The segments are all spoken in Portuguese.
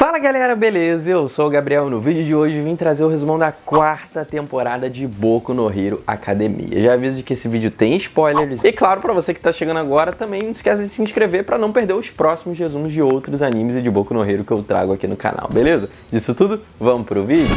Fala galera, beleza? Eu sou o Gabriel. No vídeo de hoje vim trazer o resumão da quarta temporada de Boku no Hero Academia. Já aviso de que esse vídeo tem spoilers. E claro, pra você que tá chegando agora, também não esquece de se inscrever pra não perder os próximos resumos de outros animes e de Boku no Hero que eu trago aqui no canal, beleza? Disso tudo, vamos pro vídeo?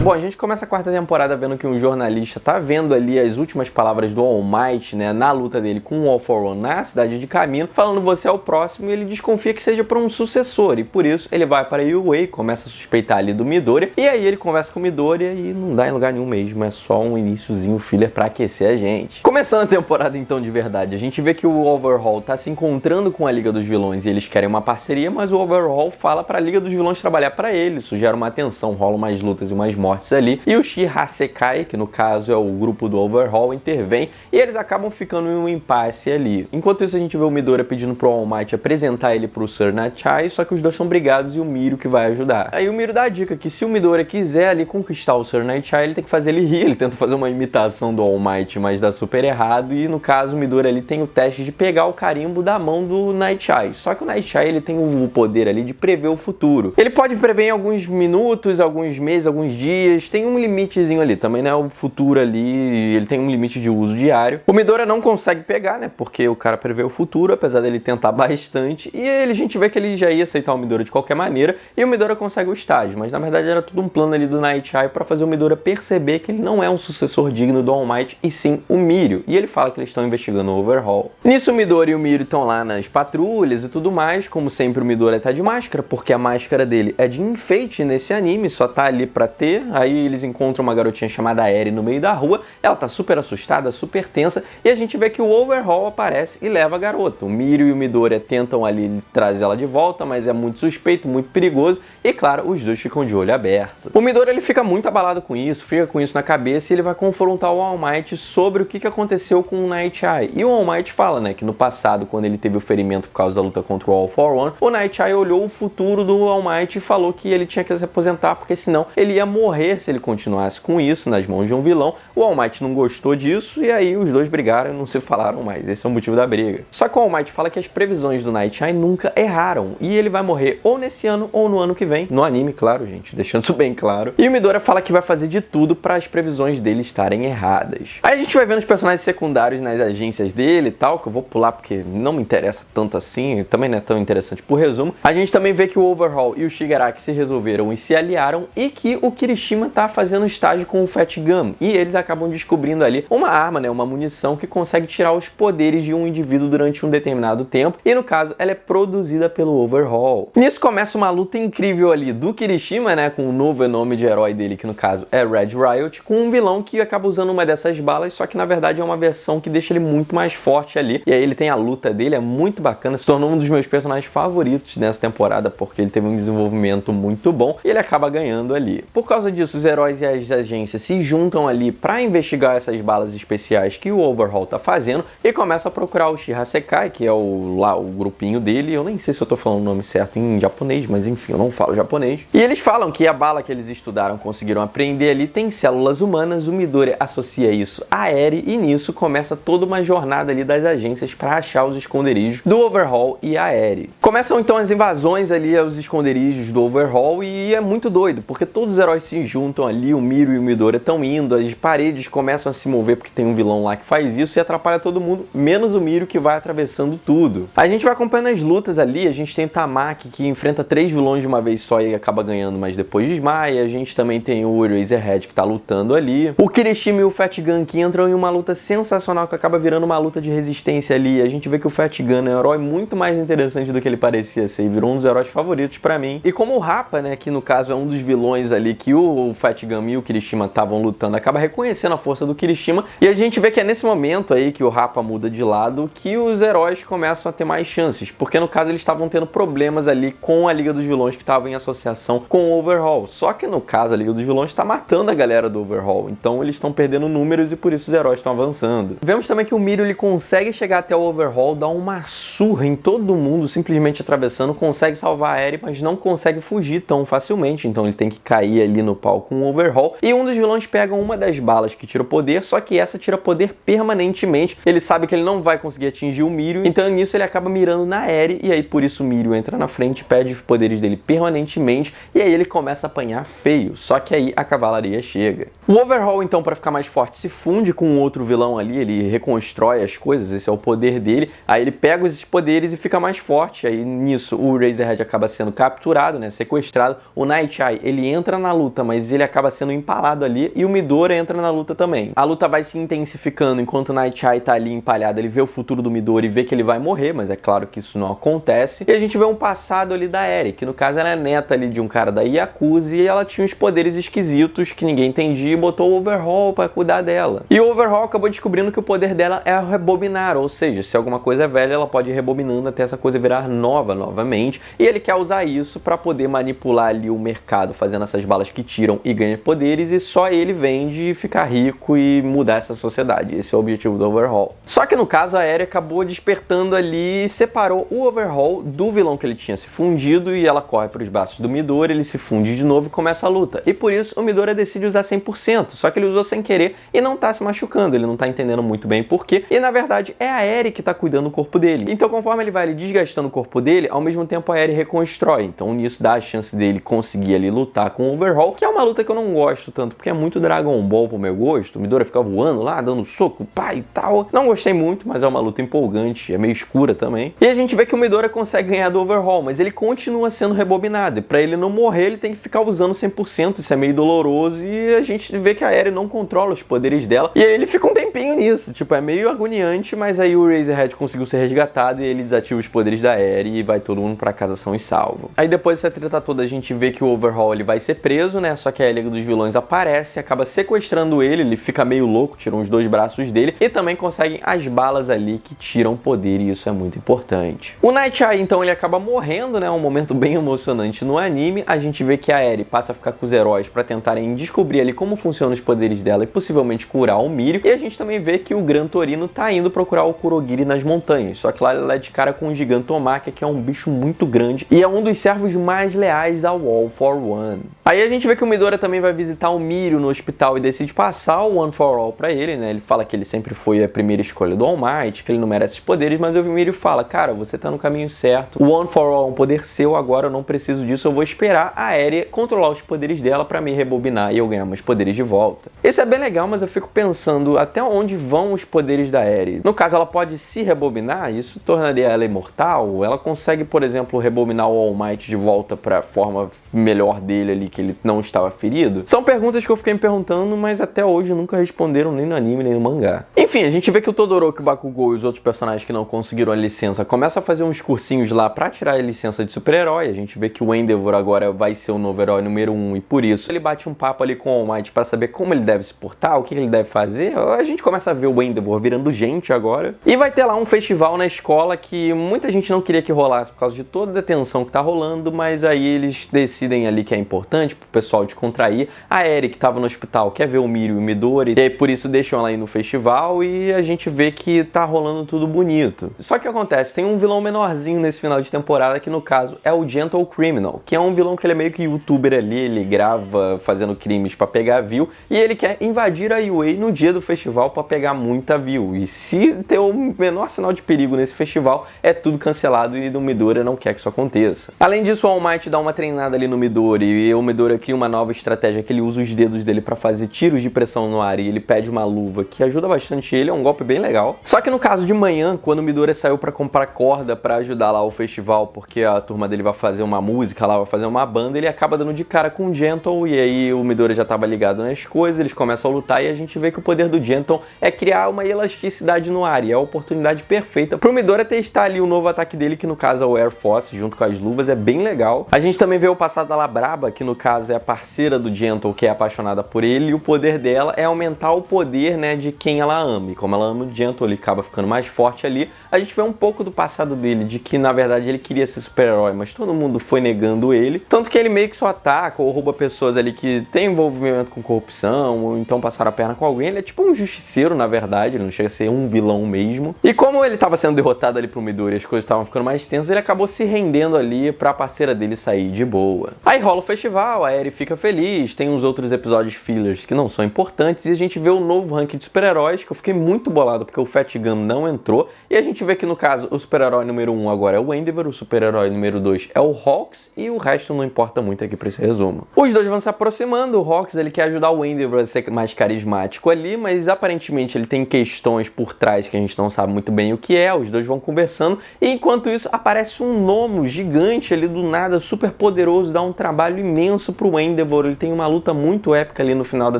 Bom, a gente começa a quarta temporada vendo que um jornalista tá vendo ali as últimas palavras do All Might, né, na luta dele com o All For One na cidade de Kamino, falando você é o próximo, e ele desconfia que seja para um sucessor, e por isso ele vai para Yue, começa a suspeitar ali do Midoriya, e aí ele conversa com o Midoriya e não dá em lugar nenhum mesmo, é só um iniciozinho filler para aquecer a gente. Começando a temporada então de verdade, a gente vê que o Overhaul tá se encontrando com a Liga dos Vilões e eles querem uma parceria, mas o Overhaul fala para a Liga dos Vilões trabalhar para ele, isso gera uma tensão, rolam mais lutas e mais mortes ali, e o Shihasekai, que no caso é o grupo do Overhaul, intervém e eles acabam ficando em um impasse ali. Enquanto isso a gente vê o Midoriya pedindo pro All Might apresentar ele pro Sir Nachai, só que os dois são brigados e o Miro que vai ajudar. Aí o Miro dá a dica que se o Midoriya quiser ali conquistar o Sir Nachai, ele tem que fazer ele rir, ele tenta fazer uma imitação do All Might, mas dá super errado, e no caso o Midoriya ali tem o teste de pegar o carimbo da mão do Nachai, só que o Nachai ele tem o poder ali de prever o futuro. Ele pode prever em alguns minutos, alguns meses, alguns dias, tem um limitezinho ali, também não é o futuro ali, ele tem um limite de uso diário. O Midoriya não consegue pegar, né, porque o cara prevê o futuro, apesar dele tentar bastante, e a gente vê que ele já ia aceitar o Midoriya de qualquer maneira, e o Midoriya consegue o estágio, mas na verdade era tudo um plano ali do Nachai para fazer o Midoriya perceber que ele não é um sucessor digno do All Might, e sim o Mirio, e ele fala que eles estão investigando o Overhaul. Nisso o Midoriya e o Mirio estão lá nas patrulhas e tudo mais, como sempre o Midoriya tá de máscara, porque a máscara dele é de enfeite nesse anime, só tá ali pra ter, aí eles encontram uma garotinha chamada Eri no meio da rua, ela tá super assustada, super tensa, e a gente vê que o Overhaul aparece e leva a garota. O Mirio e o Midoriya tentam ali trazer ela de volta, mas é muito suspeito, muito perigoso, e claro, os dois ficam de olho aberto. O Midoriya ele fica muito abalado com isso, fica com isso na cabeça, e ele vai confrontar o All Might sobre o que aconteceu com o Nachai. E o All Might fala, né, que no passado, quando ele teve o ferimento por causa da luta contra o All For One, o Nachai olhou o futuro do All Might e falou que ele tinha que se aposentar, porque senão ele ia morrer se ele continuasse com isso nas mãos de um vilão. O All Might não gostou disso e aí os dois brigaram e não se falaram mais. Esse é o motivo da briga. Só que o All Might fala que as previsões do Nachai nunca erraram e ele vai morrer ou nesse ano ou no ano que vem. No anime, claro, gente, deixando isso bem claro. E o Midoriya fala que vai fazer de tudo para as previsões dele estarem erradas. Aí a gente vai vendo os personagens secundários nas agências dele e tal, que eu vou pular porque não me interessa tanto assim, também não é tão interessante por resumo. A gente também vê que o Overhaul e o Shigaraki se resolveram e se aliaram e que o Kirishima tá fazendo estágio com o Fat Gun, e eles acabam descobrindo ali uma arma, né, uma munição que consegue tirar os poderes de um indivíduo durante um determinado tempo, e no caso ela é produzida pelo Overhaul. Nisso começa uma luta incrível ali do Kirishima, né, com o novo nome de herói dele, que no caso é Red Riot, com um vilão que acaba usando uma dessas balas, só que na verdade é uma versão que deixa ele muito mais forte ali, e aí ele tem a luta dele, é muito bacana, se tornou um dos meus personagens favoritos nessa temporada, porque ele teve um desenvolvimento muito bom, e ele acaba ganhando ali. Por causa disso, os heróis e as agências se juntam ali para investigar essas balas especiais que o Overhaul tá fazendo e começam a procurar o Shihasekai, que é o grupinho dele. Eu nem sei se eu tô falando o nome certo em japonês, mas enfim, eu não falo japonês. E eles falam que a bala que eles estudaram, conseguiram apreender ali, tem células humanas. O Midoriya associa isso a Eri e nisso começa toda uma jornada ali das agências para achar os esconderijos do Overhaul e a Eri. Começam então as invasões ali aos esconderijos do Overhaul e é muito doido, porque todos os heróis se juntam ali, o Miro e o Midoriya estão indo, as paredes começam a se mover porque tem um vilão lá que faz isso e atrapalha todo mundo, menos o Miro que vai atravessando tudo. A gente vai acompanhando as lutas ali, a gente tem o Tamaki que enfrenta 3 vilões de uma vez só e acaba ganhando, mas depois desmaia. A gente também tem o Eraserhead que tá lutando ali. O Kirishima e o Fat Gun que entram em uma luta sensacional que acaba virando uma luta de resistência ali. A gente vê que o Fat Gun é um herói muito mais interessante do que ele parecia ser e virou um dos heróis favoritos pra mim. E como o Rappa, né, que no caso é um dos vilões ali que o Fat Gun e o Kirishima estavam lutando, acaba reconhecendo a força do Kirishima, e a gente vê que é nesse momento aí que o Rappa muda de lado que os heróis começam a ter mais chances, porque no caso eles estavam tendo problemas ali com a Liga dos Vilões que estava em associação com o Overhaul, só que no caso a Liga dos Vilões está matando a galera do Overhaul, então eles estão perdendo números e por isso os heróis estão avançando. Vemos também que o Mirio ele consegue chegar até o Overhaul, dar uma surra em todo mundo, simplesmente atravessando, consegue salvar a Eri, mas não consegue fugir tão facilmente, então ele tem que cair ali no pau com o Overhaul, e um dos vilões pega uma das balas que tira o poder, só que essa tira poder permanentemente. Ele sabe que ele não vai conseguir atingir o Mirio, então nisso ele acaba mirando na Eri, e aí por isso o Mirio entra na frente, perde os poderes dele permanentemente, e aí ele começa a apanhar feio, só que aí a cavalaria chega. O Overhaul, então, para ficar mais forte, se funde com um outro vilão ali, ele reconstrói as coisas, esse é o poder dele, aí ele pega esses poderes e fica mais forte, aí nisso o Razorhead acaba sendo capturado, né, sequestrado, o Nighteye, ele entra na luta, mas ele acaba sendo empalado ali, e o Midoriya entra na luta também. A luta vai se intensificando enquanto o Nighteye tá ali empalhado, ele vê o futuro do Midoriya e vê que ele vai morrer, mas é claro que isso não acontece, e a gente vê um passado ali da Eri, que no caso ela é neta ali de um cara da Yakuza, e ela tinha uns poderes esquisitos que ninguém entendia, e botou o Overhaul para cuidar dela. E o Overhaul acabou descobrindo que o poder dela é rebobinar, ou seja, se alguma coisa é velha, ela pode ir rebobinando até essa coisa virar nova novamente, e ele quer usar isso para poder manipular ali o mercado, fazendo essas balas que tiram e ganham poderes, e só ele vende, ficar rico e mudar essa sociedade. Esse é o objetivo do Overhaul. Só que no caso a Eri acabou despertando ali e separou o Overhaul do vilão que ele tinha se fundido, e ela corre para os braços do Midoriya, ele se funde de novo e começa a luta. E por isso o Midoriya decide usar 100%, só que ele usou sem querer e não tá se machucando, ele não tá entendendo muito bem porquê, e na verdade é a Eri que tá cuidando do corpo dele. Então conforme ele vai ali desgastando o corpo dele, ao mesmo tempo a Eri reconstrói, então nisso dá a chance dele conseguir ali lutar com o Overhaul, que é uma luta que eu não gosto tanto, porque é muito Dragon Ball pro meu gosto, o Midoriya fica voando lá, dando soco, pá e tal. Não gostei muito, mas é uma luta empolgante, é meio escura também. E a gente vê que o Midoriya consegue ganhar do Overhaul, mas ele continua sendo rebobinado, e pra ele não morrer ele tem que ficar usando 100%, isso é meio doloroso, e a gente vê que a Eri não controla os poderes dela, e aí ele fica um tempinho nisso, tipo, é meio agoniante, mas aí o Razorhead conseguiu ser resgatado e ele desativa os poderes da Eri e vai todo mundo pra casa são e salvo. Aí depois dessa treta toda a gente vê que o Overhaul ele vai ser preso, né, só que a Liga dos Vilões aparece, acaba sequestrando ele fica meio louco, tira os 2 braços dele e também conseguem as balas ali que tiram poder, e isso é muito importante. O Nighteye então ele acaba morrendo, né, um momento bem emocionante no anime. A gente vê que a Eri passa a ficar com os heróis pra tentarem descobrir ali como funcionam os poderes dela e possivelmente curar o Mirio, e a gente também vê que o Gran Torino tá indo procurar o Kurogiri nas montanhas, só que lá ele é de cara com o Gigantomachia, que é um bicho muito grande e é um dos servos mais leais ao All for One. Aí a gente vê que o Midoriya também vai visitar o Mirio no hospital e decide passar o One for All pra ele, né, ele fala que ele sempre foi a primeira escolha do All Might, que ele não merece os poderes, mas o Mirio fala, cara, você tá no caminho certo, o One for All é um poder seu, agora eu não preciso disso, eu vou esperar a Eri controlar os poderes dela pra me rebobinar e eu ganhar meus poderes de volta. Isso é bem legal, mas eu fico pensando até onde vão os poderes da Eri. No caso, ela pode se rebobinar, isso tornaria ela imortal? Ela consegue, por exemplo, rebobinar o All Might de volta pra forma melhor dele ali, que ele não estava ferido? São perguntas que eu fiquei me perguntando, mas até hoje nunca responderam nem no anime, nem no mangá. Enfim, a gente vê que o Todoroki, o Bakugou e os outros personagens que não conseguiram a licença começam a fazer uns cursinhos lá pra tirar a licença de super-herói. A gente vê que o Endeavor agora vai ser o novo herói número 1 e por isso ele bate um papo ali com o All Might pra saber como ele deve se portar, o que ele deve fazer. A gente começa a ver o Endeavor virando gente agora. E vai ter lá um festival na escola que muita gente não queria que rolasse por causa de toda a tensão que tá rolando, mas aí eles decidem ali que é importante pro pessoal descontrair. A Eri, que tava no hospital, quer ver o Mirio e o Midori, e aí por isso deixam ela aí no festival e a gente vê que tá rolando tudo bonito. Só que acontece, tem um vilão menorzinho nesse final de temporada que no caso é o Gentle Criminal, que é um vilão que ele é meio que youtuber ali, ele grava fazendo crimes pra pegar view e ele quer invadir a UA no dia do festival pra pegar muita view. E se ter o menor sinal de perigo nesse festival, é tudo cancelado e o Midoriya não quer que isso aconteça. Além disso, o All Might dá uma treinada ali no Midoriya e o Midoriya cria uma nova estratégia que ele usa os dedos dele pra fazer tiros de pressão no ar e ele pede uma luva que ajuda bastante ele, é um golpe bem legal. Só que no caso de manhã, quando o Midoriya saiu pra comprar corda pra ajudar lá o festival, porque a turma dele vai fazer uma música lá, vai fazer uma banda, ele acaba dando de cara com o Gentle e aí o Midoriya já tava ligado nas coisas, eles começam a lutar e a gente vê que o poder do Gentle é criar uma elasticidade no ar e é a oportunidade perfeita pro Midoriya testar ali o novo ataque dele, que no caso é o Air Force, junto com as luvas, é bem legal. A gente também vê o passado da Labraba, que no caso é a parceira do Gentle, que é apaixonada por ele, e o poder dela é aumentar o poder, né, de quem ela ama. E como ela ama o Gentle, ele acaba ficando mais forte ali. A gente vê um pouco do passado dele, de que na verdade ele queria ser super-herói, mas todo mundo foi negando ele. Tanto que ele meio que só ataca ou rouba pessoas ali que tem envolvimento com corrupção, ou então passaram a perna com alguém. Ele é tipo um justiceiro, na verdade, ele não chega a ser um vilão mesmo. E como ele estava sendo derrotado ali pro Midoriya e as coisas estavam ficando mais tensas, ele acabou se rendendo ali pra parceira dele sair de boa. Aí rola o festival, a Eri fica feliz, tem uns outros episódios fillers que não são importantes e a gente vê o novo ranking de super-heróis que eu fiquei muito bolado porque o Fat Gun não entrou e a gente vê que no caso o super-herói número 1 agora é o Endeavor, o super-herói número 2 é o Hawks e o resto não importa muito aqui para esse resumo. Os dois vão se aproximando, o Hawks ele quer ajudar o Endeavor a ser mais carismático ali, mas aparentemente ele tem questões por trás que a gente não sabe muito bem o que é, os dois vão conversando e enquanto isso aparece um gnomo gigante ali do nada, super poderoso, dá um trabalho imenso pro Endeavor, ele tem uma luta muito épica ali no final da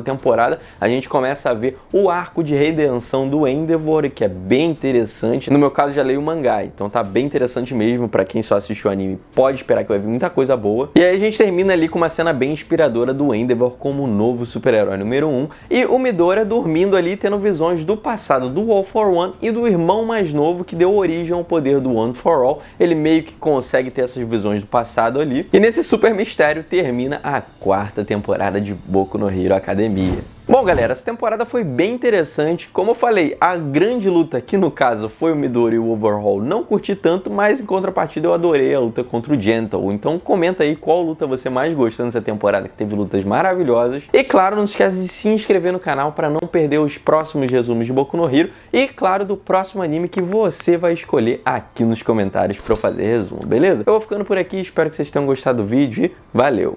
temporada, a gente começa a ver o arco de redenção do Endeavor, que é bem interessante, no meu caso já leio o mangá, então tá bem interessante mesmo, pra quem só assistiu o anime pode esperar que vai vir muita coisa boa, e aí a gente termina ali com uma cena bem inspiradora do Endeavor como o novo super-herói número 1, e o Midoriya dormindo ali, tendo visões do passado do All for One e do irmão mais novo que deu origem ao poder do One for All, ele meio que consegue ter essas visões do passado ali, e nesse super mistério termina a 4ª temporada de Boku no Hero Academia. Bom, galera, essa temporada foi bem interessante. Como eu falei, a grande luta, que no caso foi o Midori e o Overhaul, não curti tanto, mas em contrapartida eu adorei a luta contra o Gentle. Então comenta aí qual luta você mais gostou nessa temporada, que teve lutas maravilhosas. E claro, não esquece de se inscrever no canal para não perder os próximos resumos de Boku no Hero. E claro, do próximo anime que você vai escolher aqui nos comentários para eu fazer resumo, beleza? Eu vou ficando por aqui, espero que vocês tenham gostado do vídeo e valeu!